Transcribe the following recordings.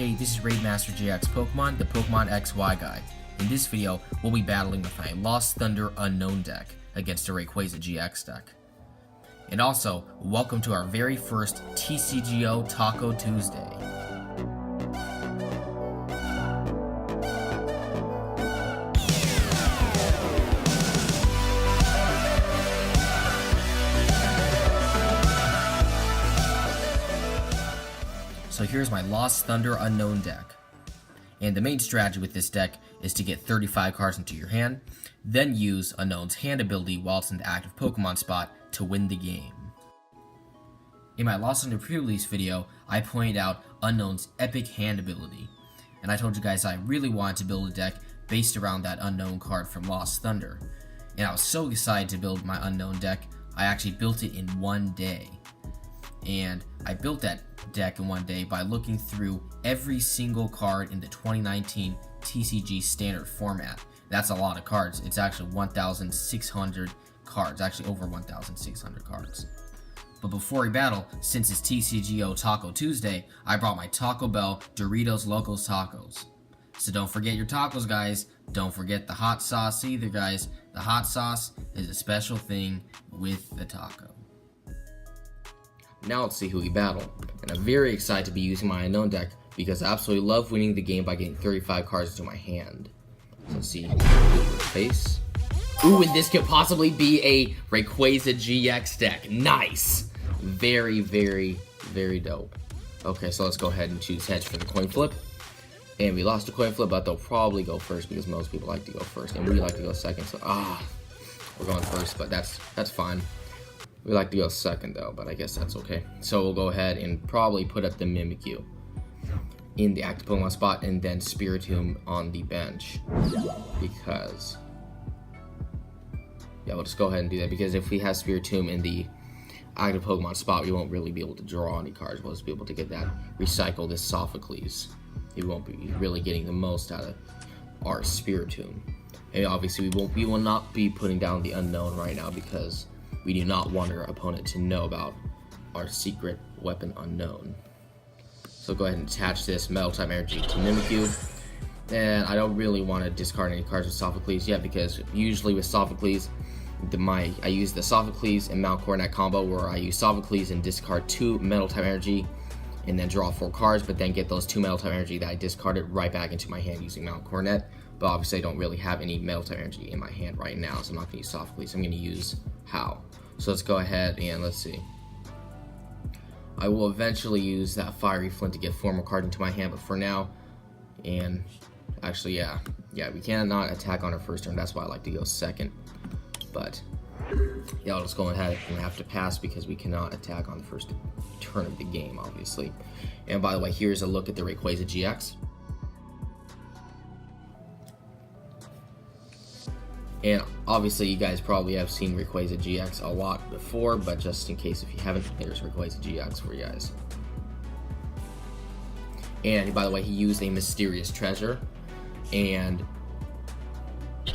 Hey, this is RaidMasterGX Pokemon, the Pokemon XY guy. In this video, we'll be battling with my Lost Thunder Unown deck against a Rayquaza GX deck. And also, welcome to our very first TCGO Taco Tuesday. So here's my Lost Thunder Unown deck. And the main strategy with this deck is to get 35 cards into your hand, then use Unown's hand ability while it's in the active Pokemon spot to win the game. In my Lost Thunder pre-release video, I pointed out Unown's epic hand ability, and I told you guys I really wanted to build a deck based around that Unown card from Lost Thunder. And I was so excited to build my Unown deck, I actually built it in one day. And I built that deck in one day by looking through every single card in the 2019 TCG standard format. That's a lot of cards. It's actually 1,600 cards, actually over 1,600 cards. But before we battle, since it's TCGO Taco Tuesday, I brought my Taco Bell Doritos Locos Tacos. So don't forget your tacos, guys. Don't forget the hot sauce either, guys. The hot sauce is a special thing with the taco. Now let's see who we battle, and I'm very excited to be using my Unown deck because I absolutely love winning the game by getting 35 cards into my hand. So let's see, face. Ooh, and this could possibly be a Rayquaza GX deck. Nice! Very, very, very dope. Okay, so let's go ahead and choose heads for the coin flip. And we lost a coin flip, but they'll probably go first because most people like to go first, and we like to go second, so we're going first, but that's fine. We like to go second though, but I guess that's okay. So we'll go ahead and probably put up the Mimikyu in the active Pokemon spot and then Spiritomb on the bench. Because, yeah, we'll just go ahead and do that. Because if we have Spiritomb in the active Pokemon spot, we won't really be able to draw any cards. We'll just be able to get that recycled Sophocles. We won't be really getting the most out of our Spiritomb. And obviously we will not be putting down the Unown right now because we do not want our opponent to know about our secret weapon Unown. So go ahead and attach this Metal type energy to Mimikyu. And I don't really want to discard any cards with Sophocles yet because usually with Sophocles, I use the Sophocles and Mount Coronet combo where I use Sophocles and discard 2 Metal type energy and then draw 4 cards, but then get those 2 Metal type energy that I discarded right back into my hand using Mount Coronet. But obviously I don't really have any Metal type energy in my hand right now, so I'm not going to use Sophocles. I'm going to use How. So let's go ahead and let's see. I will eventually use that Fiery Flint to get 4 more cards into my hand, but for now, and actually, yeah, we cannot attack on our first turn. That's why I like to go second. But yeah, I'll just go ahead and have to pass because we cannot attack on the first turn of the game, obviously. And by the way, here's a look at the Rayquaza GX. And obviously you guys probably have seen Rayquaza GX a lot before, but just in case if you haven't, there's Rayquaza GX for you guys. And by the way, he used a mysterious treasure and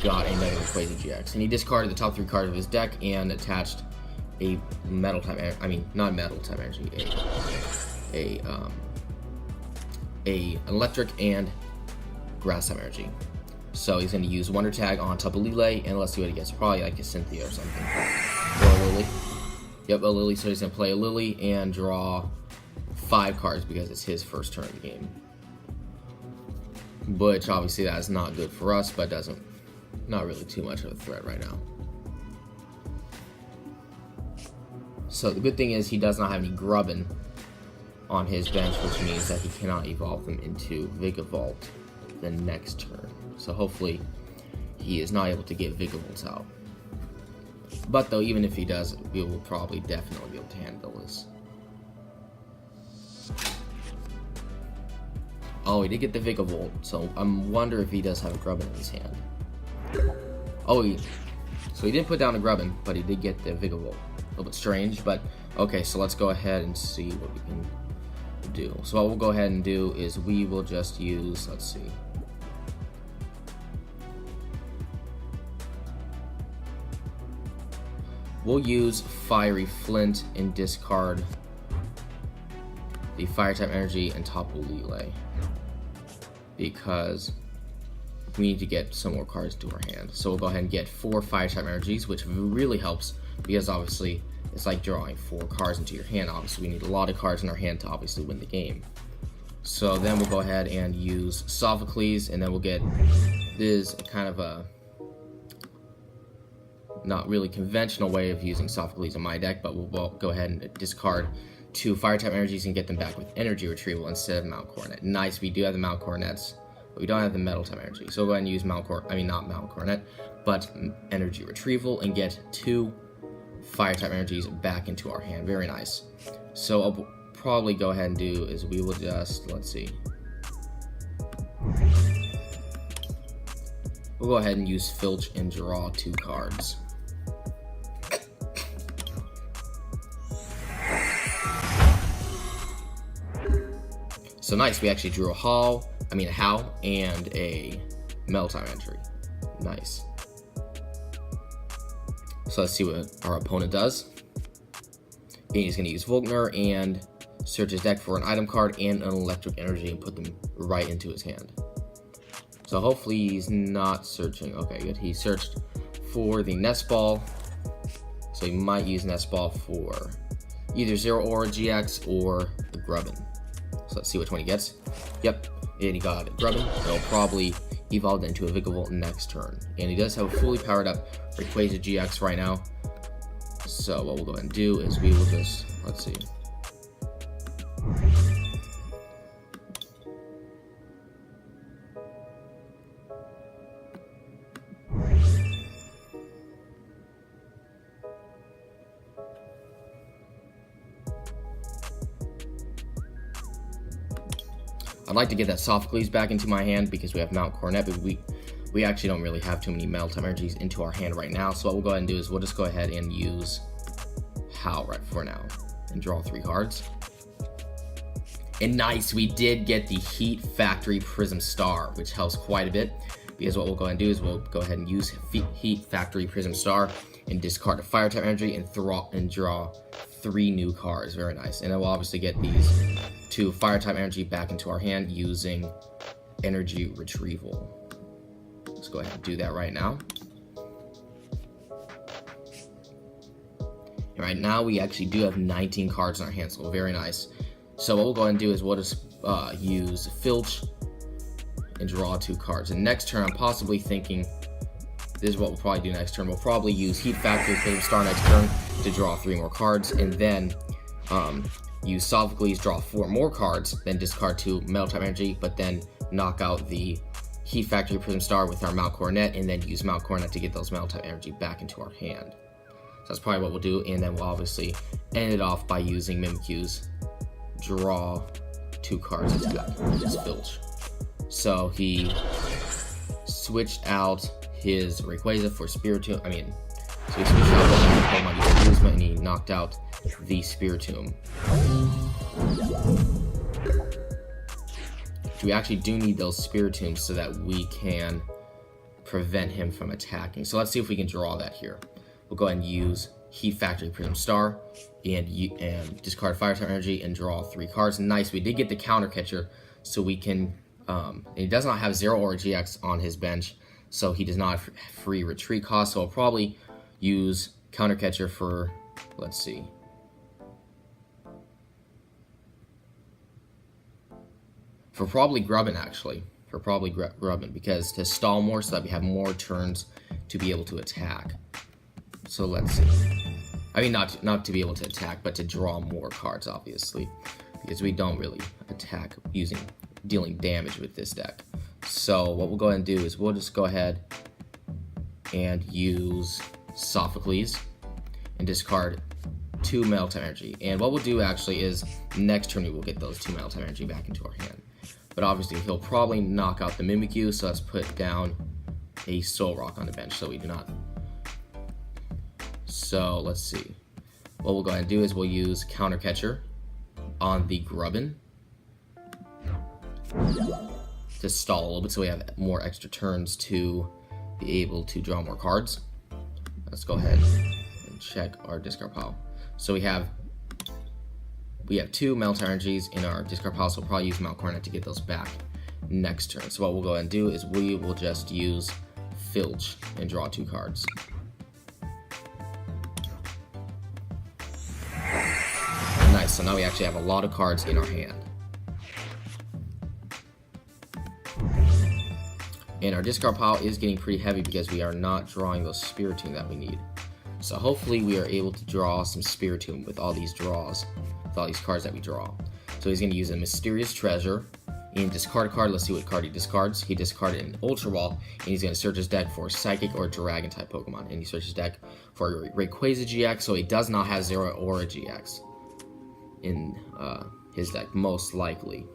got another Rayquaza GX. And he discarded the top 3 cards of his deck and attached a metal type, not metal type energy, a electric and grass type energy. So he's going to use Wonder Tag on top of Lele, and let's see what he gets. Probably like a Cynthia or something. Or a Lily. Yep, a Lily. So he's going to play a Lily and draw 5 cards because it's his first turn of the game. Which obviously that is not good for us, but not really too much of a threat right now. So the good thing is he does not have any Grubbin on his bench, which means that he cannot evolve them into Vigavolt the next turn. So hopefully he is not able to get Vigavolt out. But though, even if he does, we will probably definitely be able to handle this. Oh, he did get the Vigavolt, so I wonder if he does have a Grubbin in his hand. Oh, so he didn't put down a Grubbin, but he did get the Vigavolt. A little bit strange, but okay, so let's go ahead and see what we can do. So what we'll go ahead and do is we will just use, let's see. We'll use Fiery Flint and discard the Fire type energy and Tapu Lele. because we need to get some more cards into our hand. So we'll go ahead and get 4 Fire-type energies, which really helps because obviously it's like drawing 4 cards into your hand. Obviously we need a lot of cards in our hand to obviously win the game. So then we'll go ahead and use Sophocles, and then we'll get this kind of a not really conventional way of using Sophocles in my deck, but we'll go ahead and discard 2 Fire-type energies and get them back with energy retrieval instead of Mount Coronet. Nice, we do have the Mount Coronets, but we don't have the Metal-type energy. So we'll go ahead and use not Mount Coronet, but energy retrieval and get 2 Fire-type energies back into our hand. Very nice. So I'll probably go ahead and do is we will just, let's see. We'll go ahead and use Filch and draw 2 cards. So nice, we actually drew a Howl, and a Metal-type entry. Nice. So let's see what our opponent does. And he's going to use Volkner and search his deck for an item card and an electric energy and put them right into his hand. So hopefully he's not searching. Okay, good. He searched for the Nest Ball. So he might use Nest Ball for either Zeraora GX or the Grubbin. So let's see which one he gets. Yep, and he got it. Grubbin. It'll probably evolve into a Vikavolt next turn. And he does have a fully powered up Rayquaza GX right now. So what we'll go ahead and do is we will just, let's see. I'd like to get that Sophocles back into my hand because we have Mount Coronet, but we actually don't really have too many Metal-type energies into our hand right now. So what we'll go ahead and do is we'll just go ahead and use Howl right for now and draw 3 cards. And nice, we did get the Heat Factory Prism Star, which helps quite a bit because what we'll go ahead and do is we'll go ahead and use Heat Factory Prism Star and discard a Fire-type energy and draw 3 new cards. Very nice. And then we'll obviously get these 2 Fire-type energy back into our hand using energy retrieval. Let's go ahead and do that right now. And right now we actually do have 19 cards in our hand, so very nice. So what we'll go ahead and do is we'll just use Filch and draw 2 cards. And next turn I'm possibly thinking, this is what we'll probably do next turn. We'll probably use Heat Factory Prism Star next turn to draw 3 more cards, and then use Sophocles, draw 4 more cards, then discard 2 Metal-type energy, but then knock out the Heat Factory Prism Star with our Mount Coronet, and then use Mount Coronet to get those Metal-type energy back into our hand. So that's probably what we'll do, and then we'll obviously end it off by using Mimikyu's draw 2 cards attack, which is Filch. So he switched out his Rayquaza for Spiritomb. So he switched out Pokemon using Guzma, and he knocked out the Spiritomb. We actually do need those Spiritombs so that we can prevent him from attacking. So let's see if we can draw that here. We'll go ahead and use Heat Factory Prism Star and discard Fire-type energy and draw 3 cards. Nice, we did get the Counter Catcher, so we can. He does not have Zeraora GX on his bench, so he does not have free retreat cost. So I'll probably use Counter Catcher for, let's see. For probably Grubbin, actually. For probably Grubbin, because to stall more so that we have more turns to be able to attack. So let's see. Not to be able to attack, but to draw more cards, obviously. Because we don't really attack dealing damage with this deck. So what we'll go ahead and do is we'll just go ahead and use Sophocles and discard 2 Metal-type energy. And what we'll do actually is next turn we will get those 2 Metal-type energy back into our hand. But obviously he'll probably knock out the Mimikyu, so let's put down a Soul Rock on the bench so we do not. So let's see. What we'll go ahead and do is we'll use Counter Catcher on the Grubbin to stall a little bit so we have more extra turns to be able to draw more cards. Let's go ahead and check our discard pile. So we have 2 Metal-type energies in our discard pile, so we'll probably use Mount Coronet to get those back next turn. So what we'll go ahead and do is we will just use Filch and draw 2 cards. Nice, so now we actually have a lot of cards in our hand. And our discard pile is getting pretty heavy because we are not drawing those Spiritomb that we need. So hopefully we are able to draw some Spiritomb with all these draws, with all these cards that we draw. So he's going to use a Mysterious Treasure and discard a card. Let's see what card he discards. He discarded an Ultra Ball, and he's going to search his deck for Psychic or Dragon type Pokemon. And he searches his deck for Rayquaza GX, so he does not have Zeraora GX in his deck. Most likely,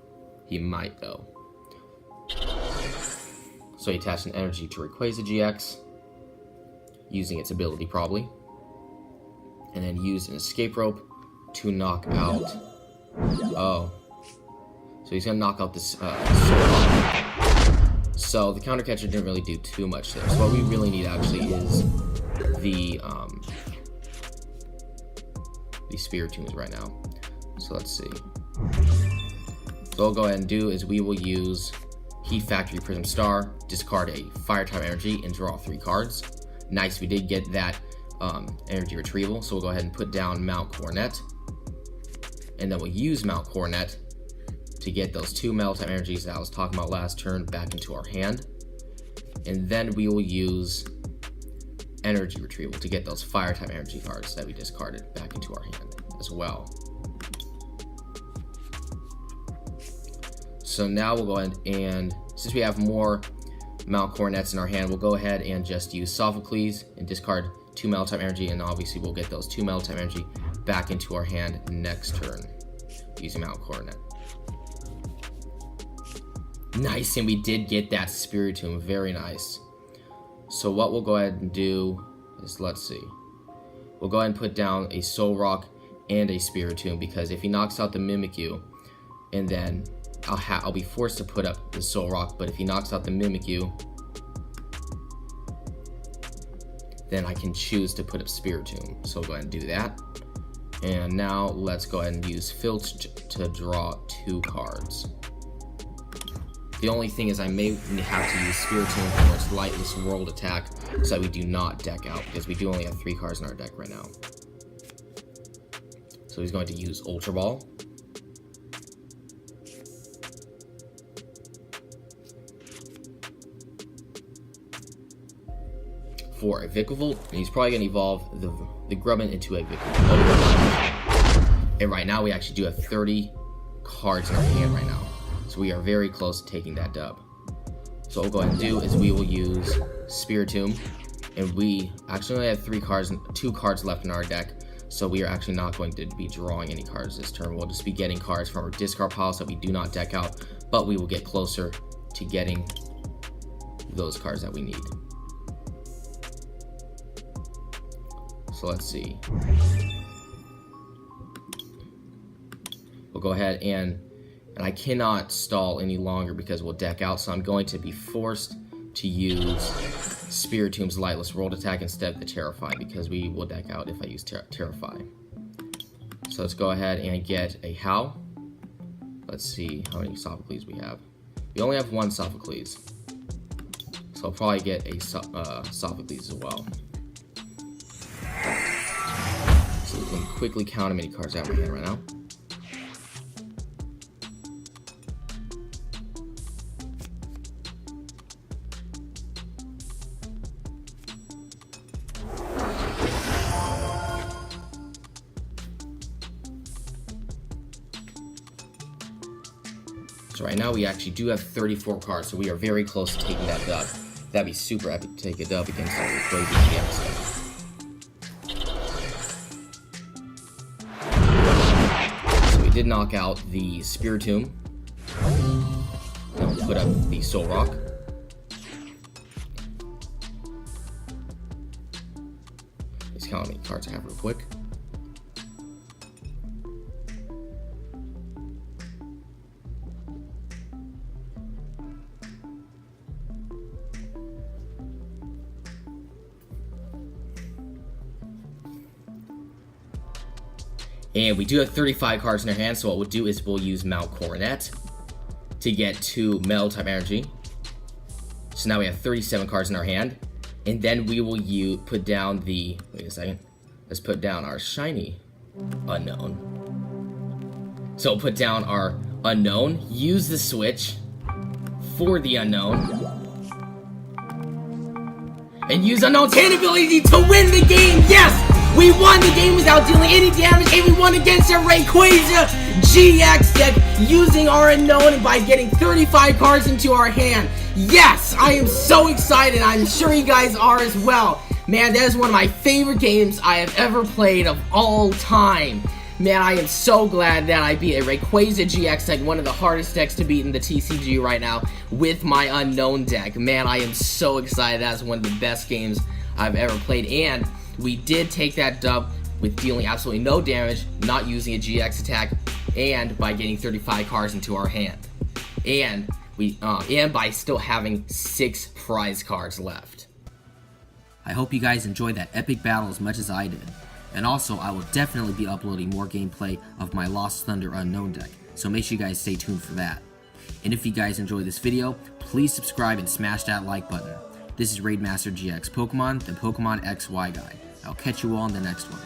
he might though. So he attached an energy to Rayquaza GX, using its ability probably, and then used an Escape Rope to knock out. Oh, so he's gonna knock out this So the counter catcher didn't really do too much there. So what we really need actually is the Spiritombs right now. So let's see. So what we'll go ahead and do is we will use Heat Factory Prism Star, discard a Fire type energy, and draw 3 cards. Nice, we did get that energy retrieval. So we'll go ahead and put down Mount Coronet, and then we'll use Mount Coronet to get those 2 metal type energies that I was talking about last turn back into our hand. And then we will use energy retrieval to get those Fire type energy cards that we discarded back into our hand as well. So now we'll go ahead and, since we have more Mount Coronets in our hand, we'll go ahead and just use Sophocles and discard 2 metal type energy, and obviously we'll get those 2 metal type energy back into our hand next turn using Mount Coronet. Nice, and we did get that Spiritomb, very nice. So what we'll go ahead and do is, let's see, we'll go ahead and put down a Soul Rock and a Spiritomb, because if he knocks out the Mimikyu, and then I'll be forced to put up the Soul Rock, but if he knocks out the Mimikyu, then I can choose to put up Spiritomb. So we'll go ahead and do that. And now let's go ahead and use Filch to draw 2 cards. The only thing is I may have to use Spiritomb for its Lightless World attack so that we do not deck out, because we do only have 3 cards in our deck right now. So he's going to use Ultra Ball. For a Vikavolt, and he's probably going to evolve the Grubbin into a Vikavolt. And right now we actually do have 30 cards in our hand right now. So we are very close to taking that dub. So what we'll go ahead and do is we will use Spiritomb, and we actually only have 2 cards left in our deck, so we are actually not going to be drawing any cards this turn. We'll just be getting cards from our discard pile so that we do not deck out, but we will get closer to getting those cards that we need. So let's see. We'll go ahead and I cannot stall any longer because we'll deck out, so I'm going to be forced to use Spiritomb's Lightless World attack instead of the Terrify, because we will deck out if I use Terrify. So let's go ahead and get a Howl. Let's see how many Sophocles we have. We only have 1 Sophocles, so I'll probably get a Sophocles as well. So we can quickly count how many cards I have in my hand right now. So right now we actually do have 34 cards, so we are very close to taking that dub. That'd be super epic to take a dub against our Rayquaza GX. So we did knock out the Spiritomb. Then we'll put up the Soul Rock. Let's count how many cards I have real quick. And we do have 35 cards in our hand, so what we'll do is we'll use Mount Coronet to get 2 metal type energy. So now we have 37 cards in our hand. And then we will put down the, wait a second, let's put down our shiny Unown. So we'll put down our Unown, use the switch for the Unown, and use Unown's hand ability to win the game. Yes! We won the game without dealing any damage, and we won against a Rayquaza GX deck using our Unown by getting 35 cards into our hand. Yes! I am so excited. I'm sure you guys are as well. Man, that is one of my favorite games I have ever played of all time. Man, I am so glad that I beat a Rayquaza GX deck, one of the hardest decks to beat in the TCG right now, with my Unown deck. Man, I am so excited. That's one of the best games I've ever played, and we did take that dub with dealing absolutely no damage, not using a GX attack, and by getting 35 cards into our hand. And by still having 6 prize cards left. I hope you guys enjoyed that epic battle as much as I did. And also, I will definitely be uploading more gameplay of my Lost Thunder Unown deck, so make sure you guys stay tuned for that. And if you guys enjoyed this video, please subscribe and smash that like button. This is RaidMasterGX Pokemon, the Pokemon XY guy. I'll catch you all in the next one.